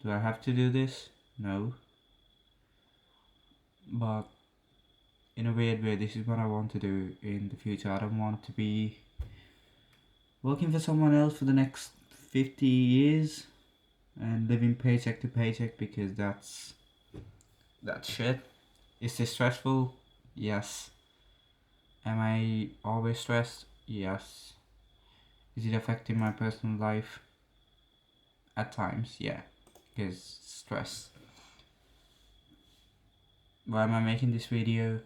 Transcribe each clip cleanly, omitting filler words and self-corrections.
Do I have to do this? No. But in a weird way, this is what I want to do in the future. I don't want to be working for someone else for the next 50 years and living paycheck to paycheck, because that's shit. Is this stressful? Yes. Am I always stressed? Yes. Is it affecting my personal life? At times, yeah. Because stress. Why am I making this video?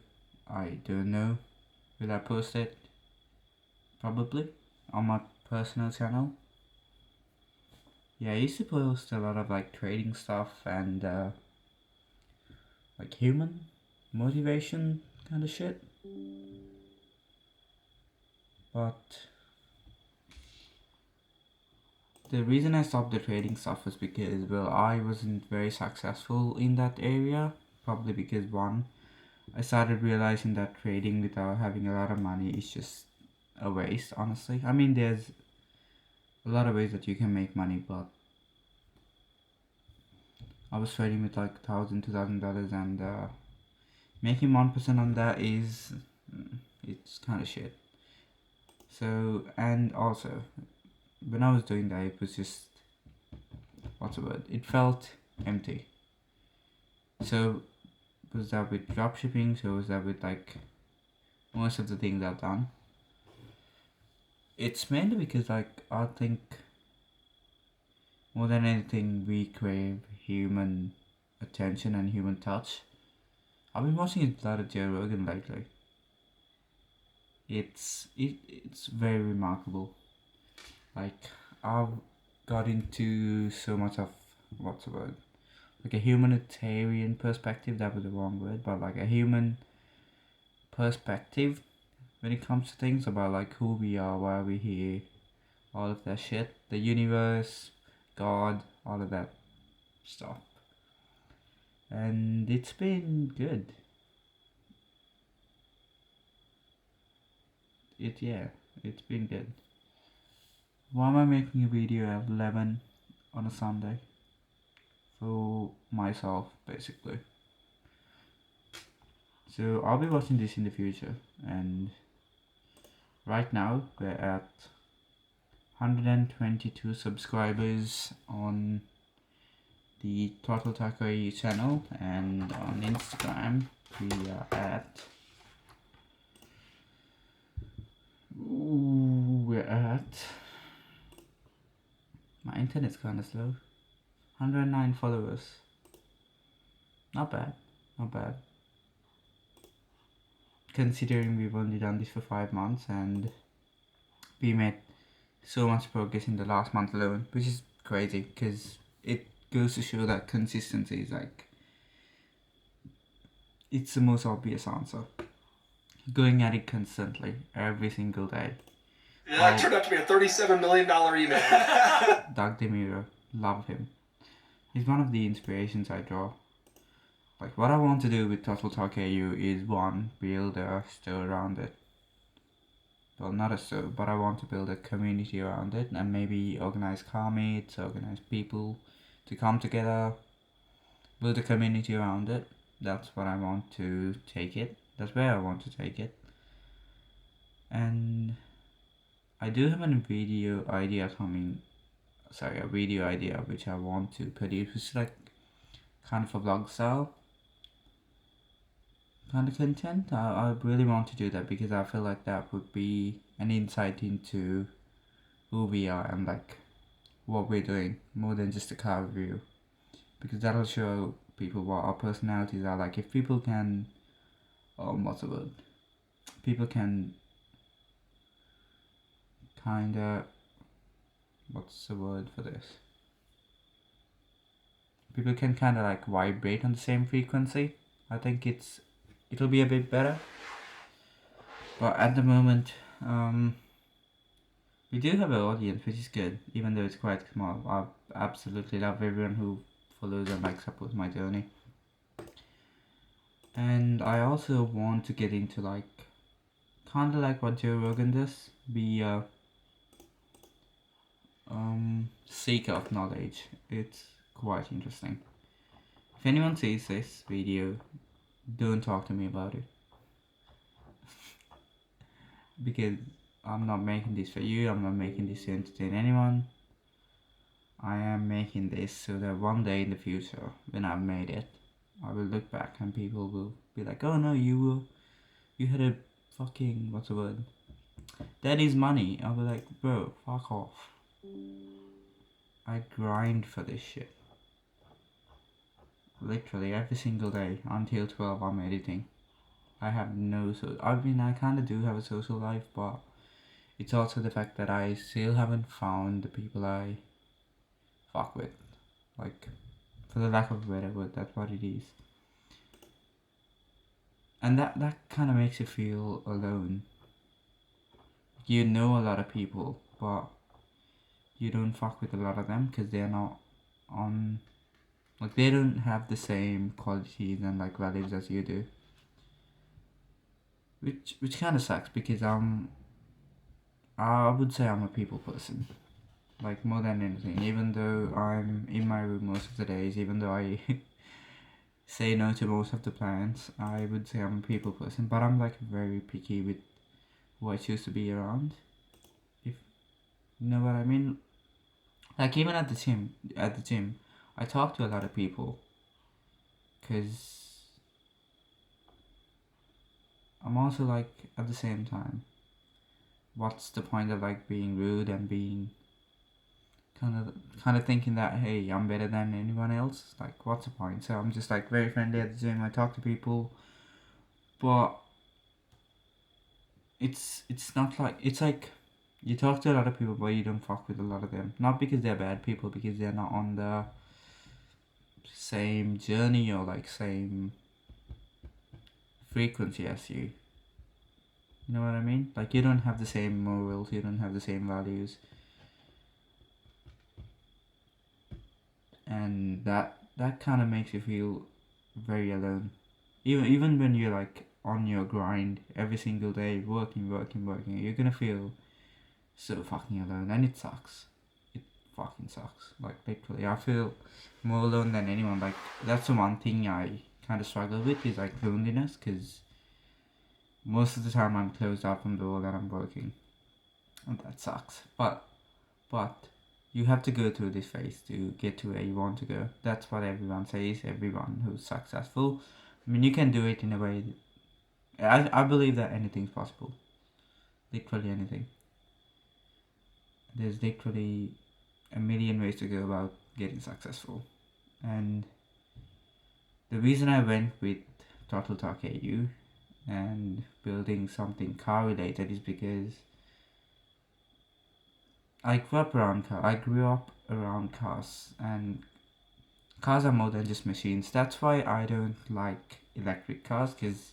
I don't know. Will I post it? Probably. On my personal channel. Yeah, I used to post a lot of like trading stuff and like human motivation kind of shit. But the reason I stopped the trading stuff was because, well, I wasn't very successful in that area. Probably because, one, I started realizing that trading without having a lot of money is just a waste, honestly. I mean, there's a lot of ways that you can make money, but I was trading with like $1,000, $2,000, and making 1% on that is, it's kind of shit. So, and also, when I was doing that, it was just, what's the word? It felt empty. So, was that with dropshipping? So, was that with like most of the things I've done? It's mainly because, like, I think more than anything, we crave human attention and human touch. I've been watching a lot of Joe Rogan lately. It's very remarkable. Like, I've got into so much of, what's the word? Like a humanitarian perspective, that was the wrong word, but like a human perspective when it comes to things about like who we are, why we're here, all of that shit, the universe, God, all of that stuff. And it's been good. It's been good. Why am I making a video at 11 on a Sunday? For myself, basically. So I'll be watching this in the future, and right now we're at 122 subscribers on the Total Takai channel, and on Instagram we are at my internet's kinda slow. 109 followers. Not bad. Not bad. Considering we've only done this for 5 months and we made so much progress in the last month alone, which is crazy because it goes to show that consistency is like, it's the most obvious answer. Going at it constantly every single day. Yeah, that turned out to be a $37 million email. Doug DeMuro, love him. He's one of the inspirations I draw. Like, what I want to do with Total Talk AU is, one, build a store around it. Well, not a store, but I want to build a community around it, and maybe organize car meets, organize people to come together, build a community around it. That's what I want to take it. That's where I want to take it. And I do have a video idea which I want to produce. It's like kind of a vlog style kind of content. I really want to do that because I feel like that would be an insight into who we are and like what we're doing, more than just a car review, because that'll show people what our personalities are like. If people can, what's the word? People can kinda, what's the word for this? People can kinda like vibrate on the same frequency. I think it'll be a bit better. But at the moment, we do have an audience, which is good, even though it's quite small. I absolutely love everyone who follows and like supports my journey. And I also want to get into like, kind of like what Joe Rogan does, be a seeker of knowledge. It's quite interesting. If anyone sees this video, don't talk to me about it. Because I'm not making this for you, I'm not making this to entertain anyone. I am making this so that one day in the future, when I've made it, I will look back and people will be like, oh no, you had a fucking, what's the word? That is money. I'll be like, bro, fuck off. I grind for this shit. Literally every single day until 12 I'm editing. I have no I kind of do have a social life, but it's also the fact that I still haven't found the people I fuck with. Like, for the lack of a better word, that's what it is. And that kind of makes you feel alone. You know a lot of people, but you don't fuck with a lot of them because they're not on, like, they don't have the same qualities and like values as you do. Which kind of sucks because I would say I'm a people person, like more than anything. Even though I'm in my room most of the days, even though I say no to most of the plans, I would say I'm a people person. But I'm like very picky with who I choose to be around. If you know what I mean. Like even at the gym, I talk to a lot of people, cause I'm also like at the same time, what's the point of like being rude and being kind of thinking that hey I'm better than anyone else, like what's the point? So I'm just like very friendly at the gym. I talk to people, but it's not like it's like you talk to a lot of people but you don't fuck with a lot of them, not because they're bad people, because they're not on the same journey or like same frequency as you. You know what I mean? Like you don't have the same morals, you don't have the same values, and that kind of makes you feel very alone. Even when you're like on your grind every single day, working, you're gonna feel so fucking alone, and it sucks. It fucking sucks. Like literally, I feel more alone than anyone. Like that's the one thing I kind of struggle with is like loneliness, because most of the time I'm closed out from the world that I'm working, and that sucks. But you have to go through this phase to get to where you want to go. That's what everyone says. Everyone who's successful. I mean, you can do it in a way. I believe that anything's possible. Literally anything. There's literally a million ways to go about getting successful. And the reason I went with Total Talk AU and building something car related is because I grew up around cars, and cars are more than just machines. That's why I don't like electric cars, because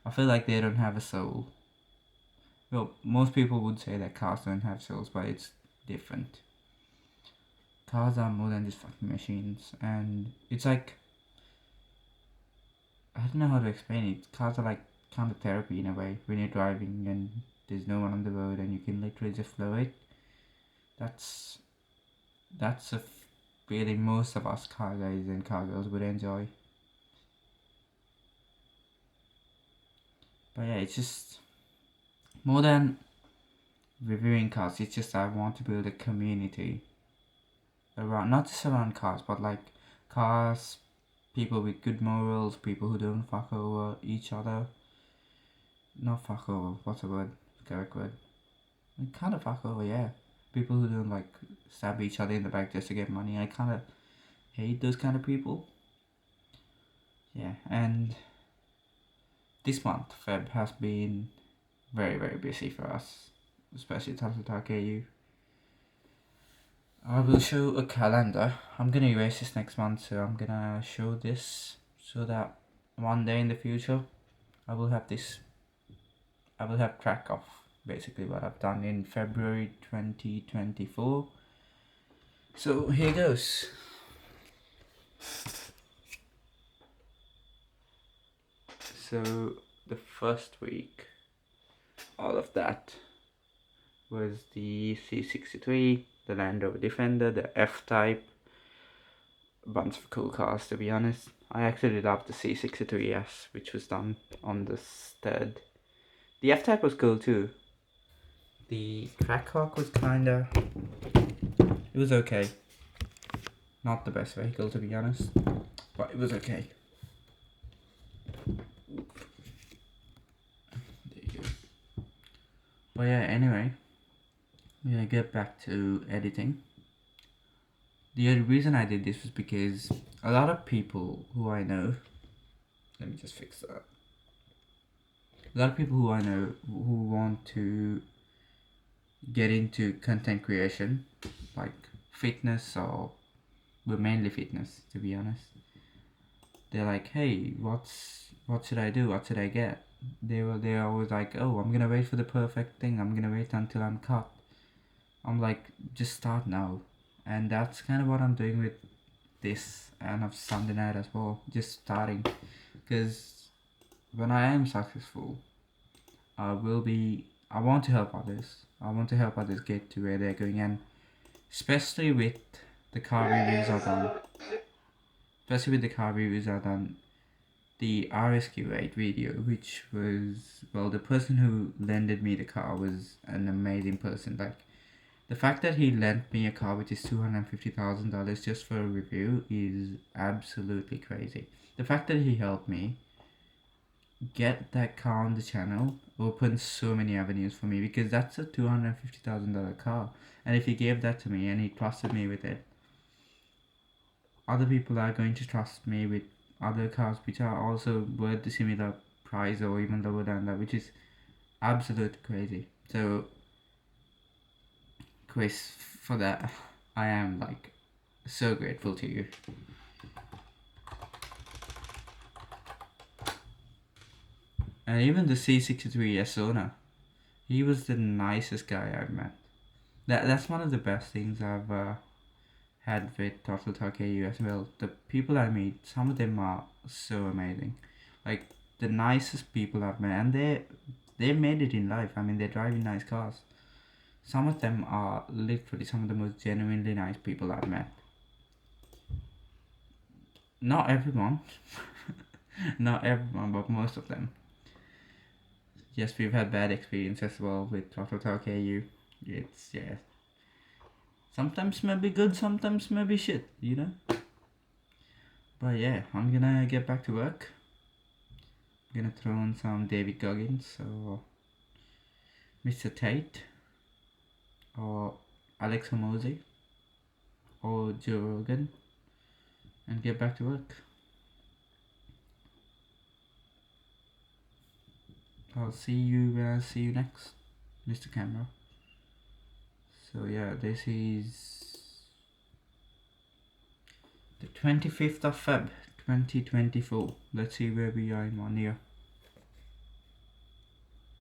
I feel like they don't have a soul. Well, most people would say that cars don't have souls, but it's different. Cars are more than just fucking machines, and it's like, I don't know how to explain it. Cars are like kind of therapy in a way when you're driving and there's no one on the road and you can literally just flow it. That's a feeling most of us car guys and car girls would enjoy. But yeah, it's just more than reviewing cars. It's just I want to build a community around, not just around cars, but like cars, people with good morals, people who don't fuck over each other. Not fuck over. What's the word? Correct word. Kind of fuck over, yeah. People who don't like stab each other in the back just to get money. I kind of hate those kind of people. Yeah, and this month, Feb, has been very, very busy for us, especially Total Talk AU. I will show a calendar. I'm gonna erase this next month, so I'm gonna show this so that one day in the future, I will have track of basically what I've done in February 2024. So here goes. So the first week, all of that was the C63, the Land Rover Defender, the F-Type, bunch of cool cars, to be honest. I actually loved the C63S, which was done on the stud. The F-Type was cool too. The Trackhawk was kinda... It was okay. Not the best vehicle, to be honest, but it was okay. There you go. But yeah, anyway, I'm gonna get back to editing. The only reason I did this was because a lot of people who I know, let me just fix that. A lot of people who I know who want to get into content creation, like fitness or, well, mainly fitness, to be honest. They're like, hey, what should I do? What should I get? They're always like, oh, I'm gonna wait for the perfect thing. I'm gonna wait until I'm cut. I'm like, just start now. And that's kind of what I'm doing with this and of Sunday night as well. Just starting, because when I am successful, I want to help others. I want to help others get to where they're going, and especially with the car reviews I've done. Especially with the car reviews I've done. The RSQ8 video, which was, well, the person who lended me the car was an amazing person. Like, the fact that he lent me a car which is $250,000 just for a review is absolutely crazy. The fact that he helped me get that car on the channel opened so many avenues for me, because that's a $250,000 car, and if he gave that to me and he trusted me with it, other people are going to trust me with other cars which are also worth the similar price or even lower than that, which is absolutely crazy. So Chris, for that, I am like so grateful to you. And even the C63S owner, he was the nicest guy I've met. That's one of the best things I've had with Throttle Talk AU as well. The people I meet, some of them are so amazing. Like, the nicest people I've met, and they made it in life. I mean, they're driving nice cars. Some of them are literally some of the most genuinely nice people I've met. Not everyone. Not everyone, but most of them. Yes, we've had bad experiences as well with Throttle Talk AU. It's, yeah. Sometimes maybe good, sometimes maybe shit, you know? But yeah, I'm gonna get back to work. I'm gonna throw in some David Goggins or Mr. Tate or Alex Hormozy or Joe Rogan and get back to work. I'll see you when I see you next, Mr. Camera. So yeah, this is the 25th of Feb 2024. Let's see where we are in 1 year.